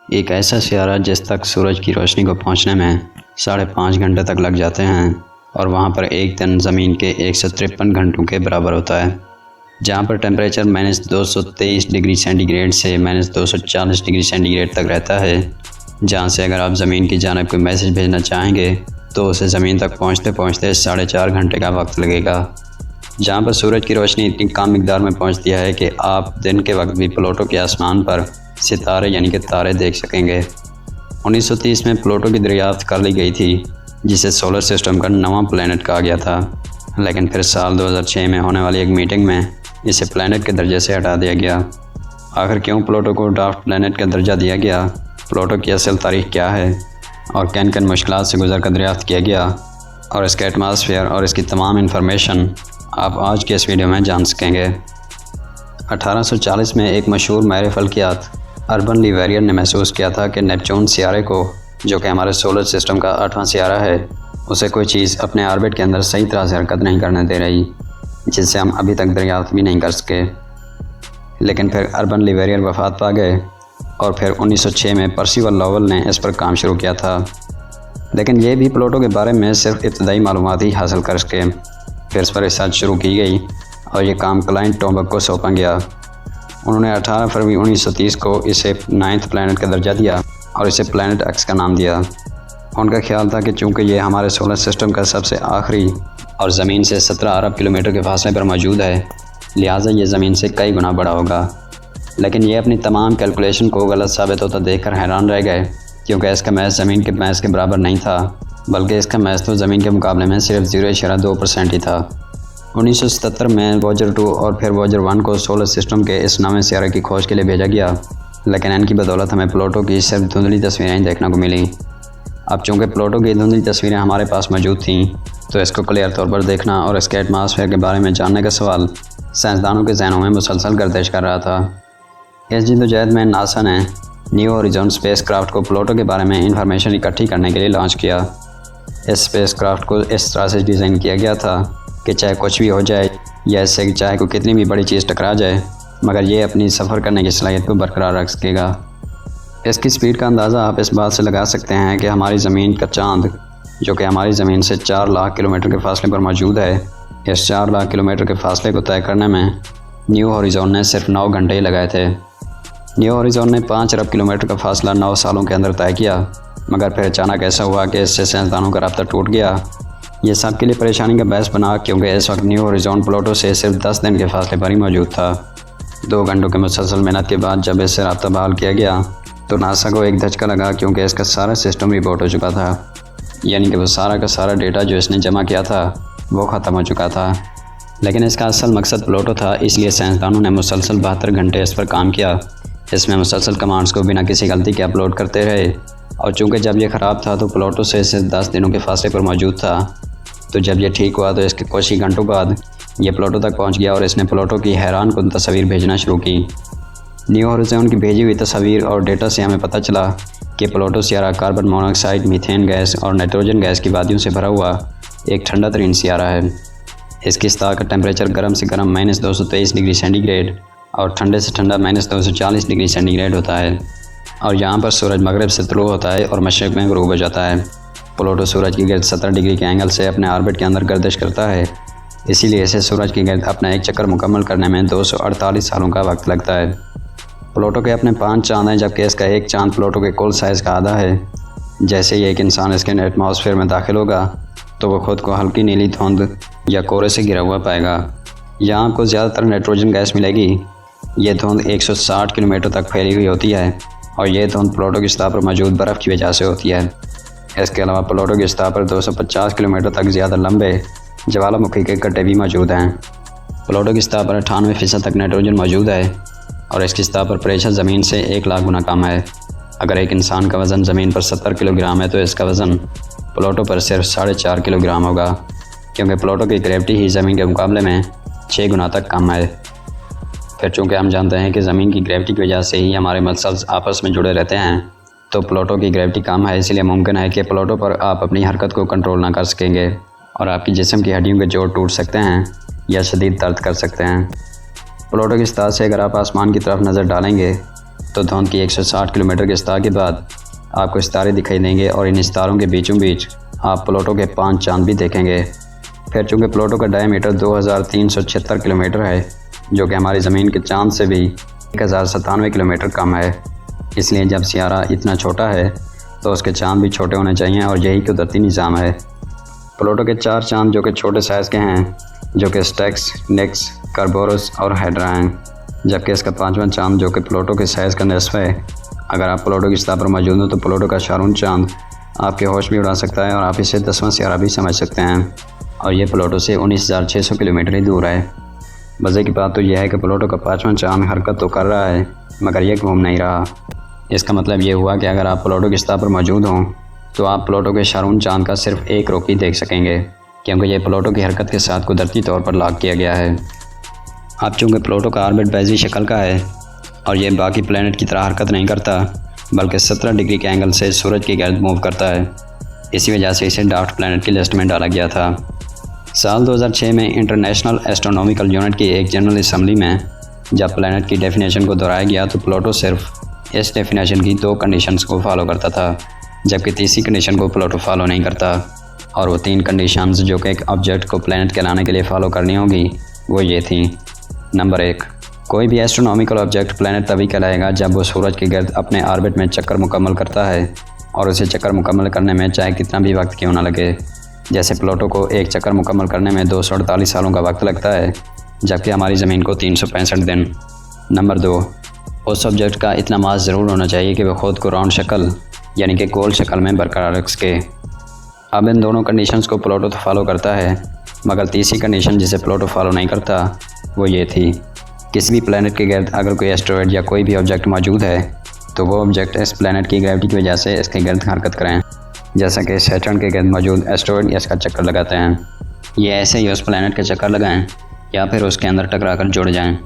एक ऐसा सियारा जिस तक सूरज की रोशनी को पहुंचने में 5.5 घंटे तक लग जाते हैं और वहां पर एक दिन ज़मीन के 153 घंटों के बराबर होता है, जहां पर टेम्परेचर -223 डिग्री सेंटीग्रेड से -240 डिग्री सेंटीग्रेड तक रहता है, जहां से अगर आप ज़मीन की जानिब कोई मैसेज भेजना चाहेंगे तो उसे ज़मीन तक पहुंचते पहुंचते 4.5 घंटे का वक्त लगेगा। जहां पर सूरज की रोशनी इतनी कम मिकदार में पहुंचती है कि आप दिन के वक्त भी प्लूटो के आसमान पर सितारे यानी कि तारे देख सकेंगे। 1930 में प्लूटो की दरियाफ्त कर ली गई थी, जिसे सोलर सिस्टम का नवा प्लैनेट कहा गया था, लेकिन फिर साल 2006 में होने वाली एक मीटिंग में इसे प्लैनेट के दर्जे से हटा दिया गया। आखिर क्यों प्लूटो को ड्राफ्ट प्लैनेट का दर्जा दिया गया, प्लूटो की असल तारीख क्या है और किन किन मुश्किलात से गुजर कर दरियाफ्त किया गया और इसका एटमॉस्फेयर और इसकी तमाम इन्फॉर्मेशन आप आज के इस वीडियो में जान सकेंगे। 1840 में एक मशहूर माहिर फल्कियात अर्बन लीवेरियर ने महसूस किया था कि नेपच्यून सियारे को, जो कि हमारे सोलर सिस्टम का 8वां सियारा है, उसे कोई चीज़ अपने ऑर्बिट के अंदर सही तरह से हरकत नहीं करने दे रही, जिससे हम अभी तक दरियाफ्त भी नहीं कर सके। लेकिन फिर अर्बन लीवेरियर वफात पा गए और फिर 1906 में पर्सिवल लॉवेल ने इस पर काम शुरू किया था, लेकिन ये भी प्लूटो के बारे में सिर्फ इब्तदाई मालूमात ही हासिल कर सके। फिर इस पर रिसर्च शुरू की गई और ये काम क्लाइंट टोम्बक को सौंपा गया। उन्होंने 18 फरवरी 1930 को इसे 9th प्लैनेट का दर्जा दिया और इसे प्लैनेट एक्स का नाम दिया। उनका ख्याल था कि चूँकि ये हमारे सोलर सिस्टम का सबसे आखिरी और ज़मीन से 17 अरब किलोमीटर के फासले पर मौजूद है, लिहाजा ये ज़मीन से कई गुना बड़ा होगा। लेकिन ये अपनी तमाम कैलकुलेशन को गलत साबित होता देखकर हैरान रह गए, क्योंकि इसका मैस ज़मीन के मैस के बराबर नहीं था, बल्कि इसका मैस तो ज़मीन के मुकाबले में सिर्फ 0.2% ही था। 1977 में वॉजर 2 और फिर वॉजर 1 को सोलर सिस्टम के इस नवे सियारे की खोज के लिए भेजा गया, लेकिन इनकी बदौलत हमें प्लूटो की सिर्फ धुंधली तस्वीरें देखने को मिली। अब चूँकि प्लूटो की धुंधली तस्वीरें हमारे पास मौजूद थीं, तो इसको क्लियर तौर पर देखना और इसके एटमॉस्फेयर के बारे में जानने का सवाल साइंसदानों के जहनों में मुसलसल गर्दिश कर रहा था। इस जद्दोजहद में नासा ने न्यू होराइज़न स्पेस क्राफ्ट को प्लूटो के बारे में इंफॉर्मेशन इकट्ठी करने के लिए लॉन्च किया। इस स्पेस क्राफ्ट को इस तरह से डिज़ाइन किया गया था कि चाहे कुछ भी हो जाए या इससे चाहे कोई कितनी भी बड़ी चीज़ टकरा जाए, मगर ये अपनी सफ़र करने की सलाहियत को बरकरार रख सकेगा। इसकी स्पीड का अंदाज़ा आप इस बात से लगा सकते हैं कि हमारी ज़मीन का चाँद, जो कि हमारी ज़मीन से 4 लाख किलोमीटर के फासले पर मौजूद है, इस 4 लाख किलोमीटर के फासले को तय करने में न्यू होराइज़न ने सिर्फ 9 घंटे ही लगाए थे। न्यू होराइज़न ने 5 अरब किलोमीटर का फासला 9 सालों के अंदर तय किया, मगर फिर अचानक ऐसा हुआ कि इससे साइंसदानों का राब्ता टूट गया। ये सब के लिए परेशानी का बहस बना, क्योंकि इस वक्त न्यू होराइज़न प्लूटो से सिर्फ 10 दिन के फासले पर ही मौजूद था। 2 घंटों के मुसलसल मेहनत के बाद जब इससे राब्ता बहाल किया गया तो नासा को एक धचका लगा, क्योंकि इसका सारा सिस्टम रिपोर्ट हो चुका था, यानी कि वो सारा का सारा डेटा जो इसने जमा किया था वो ख़त्म हो चुका था। लेकिन इसका असल मकसद प्लूटो था, इसलिए साइंसदानों ने मुसलसल 72 घंटे इस पर काम किया। इसमें मुसलसल कमांड्स को बिना किसी गलती के अपलोड करते रहे, और चूँकि जब ये ख़राब था तो प्लूटो से सिर्फ 10 दिनों के फासले पर मौजूद था, तो जब ये ठीक हुआ तो इसके कुछ ही घंटों बाद ये प्लूटो तक पहुंच गया और इसने प्लूटो की हैरान कुन तस्वीर भेजना शुरू की। न्यू होराइज़न की भेजी हुई तस्वीर और डेटा से हमें पता चला कि प्लूटो सियारा कार्बन मोनोऑक्साइड, मीथेन गैस और नाइट्रोजन गैस की वादियों से भरा हुआ एक ठंडा तरीन सियारा है। इसकी सतह का टेम्परेचर गर्म से गर्म -223 डिग्री सेंटीग्रेड और ठंडे से ठंडा -240 डिग्री सेंटीग्रेड होता है, और यहाँ पर सूरज मगरिब से तुलू होता है और मशरिक़ में ग़ुरूब हो जाता है। प्लूटो सूरज की गिर्द 70 डिग्री के एंगल से अपने ऑर्बिट के अंदर गर्दिश करता है, इसीलिए इसे सूरज की गिर्द अपना एक चक्कर मुकम्मल करने में 248 सालों का वक्त लगता है। प्लूटो के अपने 5 चाँद हैं, जबकि इसका एक चाँद प्लूटो के कुल साइज़ का आधा है। जैसे ही एक इंसान इसके एटमॉस्फेयर में दाखिल होगा तो वह खुद को हल्की नीली धुंध या कोहरे से घिरा हुआ पाएगा। यहाँ आपको ज़्यादातर नाइट्रोजन गैस मिलेगी। ये धुंध 160 किलोमीटर तक फैली हुई होती है, और ये धुंध प्लूटो की सतह पर मौजूद बर्फ़ की वजह से होती है। इसके अलावा प्लूटो की सतह पर 250 किलोमीटर तक ज़्यादा लंबे ज्वालामुखी के गड्ढे भी मौजूद हैं। प्लूटो की सतह पर 98% तक नाइट्रोजन मौजूद है, और इसकी सतह पर प्रेशर ज़मीन से 1 लाख गुना कम है। अगर एक इंसान का वज़न ज़मीन पर 70 किलोग्राम है तो इसका वज़न प्लूटो पर सिर्फ 4.5 किलोग्राम होगा, क्योंकि प्लूटो की ग्रेविटी ही ज़मीन के मुकाबले में 6 गुना तक कम है। फिर चूँकि हम जानते हैं कि ज़मीन की ग्रेविटी की वजह से ही हमारे मसल्स आपस में जुड़े रहते हैं, तो प्लूटो की ग्रेविटी कम है, इसलिए मुमकिन है कि प्लूटो पर आप अपनी हरकत को कंट्रोल ना कर सकेंगे और आपकी जिस्म की हड्डियों के जोड़ टूट सकते हैं या शदीद दर्द कर सकते हैं। प्लूटो की सतह से अगर आप आसमान की तरफ नज़र डालेंगे तो धुंध की 160 किलोमीटर की सतह के बाद आपको सितारे दिखाई देंगे और इन सितारों के बीचों बीच आप प्लूटो के 5 चांद भी देखेंगे। फिर चूँकि प्लूटो का डायमीटर 2376 किलोमीटर है, जो कि हमारी ज़मीन के चांद से भी 1097 किलोमीटर कम है, इसलिए जब सियारा इतना छोटा है तो उसके चांद भी छोटे होने चाहिए और यही कुदरती निज़ाम है। प्लूटो के 4 चांद जो कि छोटे साइज़ के हैं, जो कि स्टेक्स, निक्स, करबोरस और हाइड्रा हैं, जबकि इसका 5वां चांद जो कि प्लूटो के साइज़ का निस्फ है, अगर आप प्लूटो की सतह पर मौजूद हो तो प्लूटो का शारून चांद आपके होश भी उड़ा सकता है और आप इसे 10वां सियारा भी समझ सकते हैं, और ये प्लूटो से 19,600 किलोमीटर ही दूर है। मज़े की बात तो यह है कि प्लूटो का 5वां चांद हरकत तो कर रहा है मगर ये घूम नहीं रहा। इसका मतलब ये हुआ कि अगर आप प्लूटो की सतह पर मौजूद हों तो आप प्लूटो के शारून चांद का सिर्फ एक रुख ही देख सकेंगे, क्योंकि ये प्लूटो की हरकत के साथ कुदरती तौर पर लॉक किया गया है। अब चूँकि प्लूटो का ऑर्बिट बैजी शक्ल का है और ये बाकी प्लैनेट की तरह हरकत नहीं करता बल्कि 17 डिग्री के एंगल से सूरज के गिर्द मूव करता है, इसी वजह से इसे डार्क प्लैनेट की लिस्ट में डाला गया था। साल 2006 में इंटरनेशनल एस्ट्रोनॉमिकल यूनिट की एक जनरल असम्बली में जब प्लैनेट की डेफिनेशन को दोहराया गया तो प्लूटो सिर्फ इस डेफिनेशन की 2 कंडीशंस को फॉलो करता था, जबकि तीसरी कंडीशन को प्लूटो फॉलो नहीं करता। और वो 3 कंडीशंस जो कि एक ऑब्जेक्ट को प्लैनेट कहलाने के लिए फॉलो करनी होगी वो ये थी। नंबर 1, कोई भी एस्ट्रोनॉमिकल ऑब्जेक्ट प्लैनेट तभी कहलाएगा जब वो सूरज के गिर्द अपने ऑर्बिट में चक्कर मुकम्मल करता है और उसे चक्कर मुकम्मल करने में चाहे कितना भी वक्त क्यों ना लगे। जैसे प्लूटो को एक चक्कर मुकम्मल करने में 248 सालों का वक्त लगता है, जबकि हमारी ज़मीन को 365 दिन। नंबर 2, उस ऑब्जेक्ट का इतना मास ज़रूर होना चाहिए कि वह ख़ुद को राउंड शक्ल यानी कि गोल शक्ल में बरकरार रख सके। अब इन दोनों कंडीशंस को प्लूटो तो फॉलो करता है, मगर तीसरी कंडीशन जिसे प्लूटो फॉलो नहीं करता वो ये थी, किसी भी प्लैनेट के गिर्द अगर कोई एस्टेरॉयड या कोई भी ऑब्जेक्ट मौजूद है तो वो ऑब्जेक्ट इस प्लैनेट की ग्रेविटी की वजह से इसके गिर्द हरकत करें, जैसा कि सैटर्न के गिर्द मौजूद एस्टेरॉयड इसका चक्कर लगाते हैं। ये ऐसे ही उस प्लैनेट के चक्कर लगाएं या फिर उसके अंदर टकरा कर जुड़ जाएं।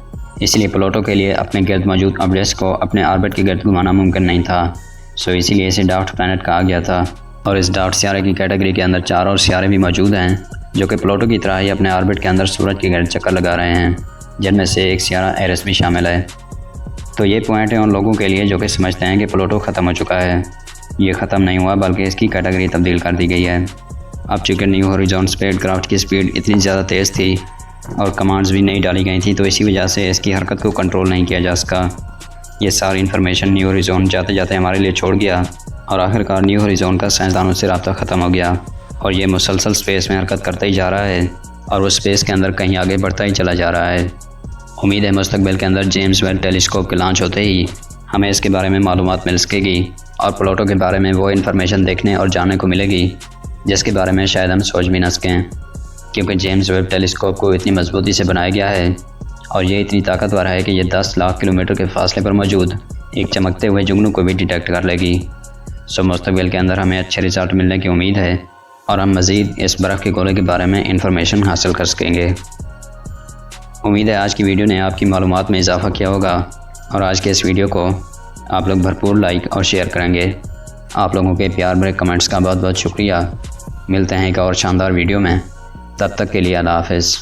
इसलिए प्लूटो के लिए अपने गिर्द मौजूद ऑब्जेक्ट्स को अपने ऑर्बिट के गिर्द घुमाना मुमकिन नहीं था, सो इसीलिए इसे डार्क प्लैनेट कहा गया था। और इस डार्क सियारे की कैटेगरी के अंदर 4 और सियारे भी मौजूद हैं जो कि प्लूटो की तरह ही अपने ऑर्बिट के अंदर सूरज के गिर्द चक्कर लगा रहे हैं, जिनमें से एक सियारा एरिस भी शामिल है। तो ये पॉइंट है उन लोगों के लिए जो कि समझते हैं कि प्लूटो ख़त्म हो चुका है। ये ख़त्म नहीं हुआ बल्कि इसकी कैटेगरी तब्दील कर दी गई है। अब चूँकि न्यू होरिज़ोन स्पेसक्राफ्ट की स्पीड इतनी ज़्यादा तेज़ थी और कमांड्स भी नहीं डाली गई थी, तो इसी वजह से इसकी हरकत को कंट्रोल नहीं किया जा सका। ये सारी इन्फॉर्मेशन न्यू होरिज़ोन जाते जाते हमारे लिए छोड़ गया और आखिरकार न्यू होरिज़ोन का साइंसदानों से रब्ता ख़त्म हो गया और ये मुसलसल स्पेस में हरकत करता ही जा रहा है और वो स्पेस के अंदर कहीं आगे बढ़ता ही चला जा रहा है। उम्मीद है मुस्तकबिल के अंदर जेम्स वेब टेलीस्कोप के लॉन्च होते ही हमें इसके बारे में मालूमात मिल सकेगी और प्लूटो के बारे में वो इन्फॉर्मेशन देखने और जानने को मिलेगी जिसके बारे में शायद हम सोच भी ना सकें, क्योंकि जेम्स वेब टेलीस्कोप को इतनी मजबूती से बनाया गया है और ये इतनी ताकतवर है कि ये 10 लाख किलोमीटर के फासले पर मौजूद एक चमकते हुए जुगनू को भी डिटेक्ट कर लेगी। सो मुस्तकबिल के अंदर हमें अच्छे रिजल्ट मिलने की उम्मीद है और हम मज़ीद इस बर्फ़ के गोले के बारे में इंफॉर्मेशन हासिल कर सकेंगे। उम्मीद है आज की वीडियो ने आपकी मालूमात में इजाफ़ा किया होगा और आज के इस वीडियो को आप लोग भरपूर लाइक और शेयर करेंगे। आप लोगों के प्यार भरे कमेंट्स का बहुत बहुत शुक्रिया। मिलते हैं एक और शानदार वीडियो में, तब तक के लिए अल्लाह हाफ़िज़।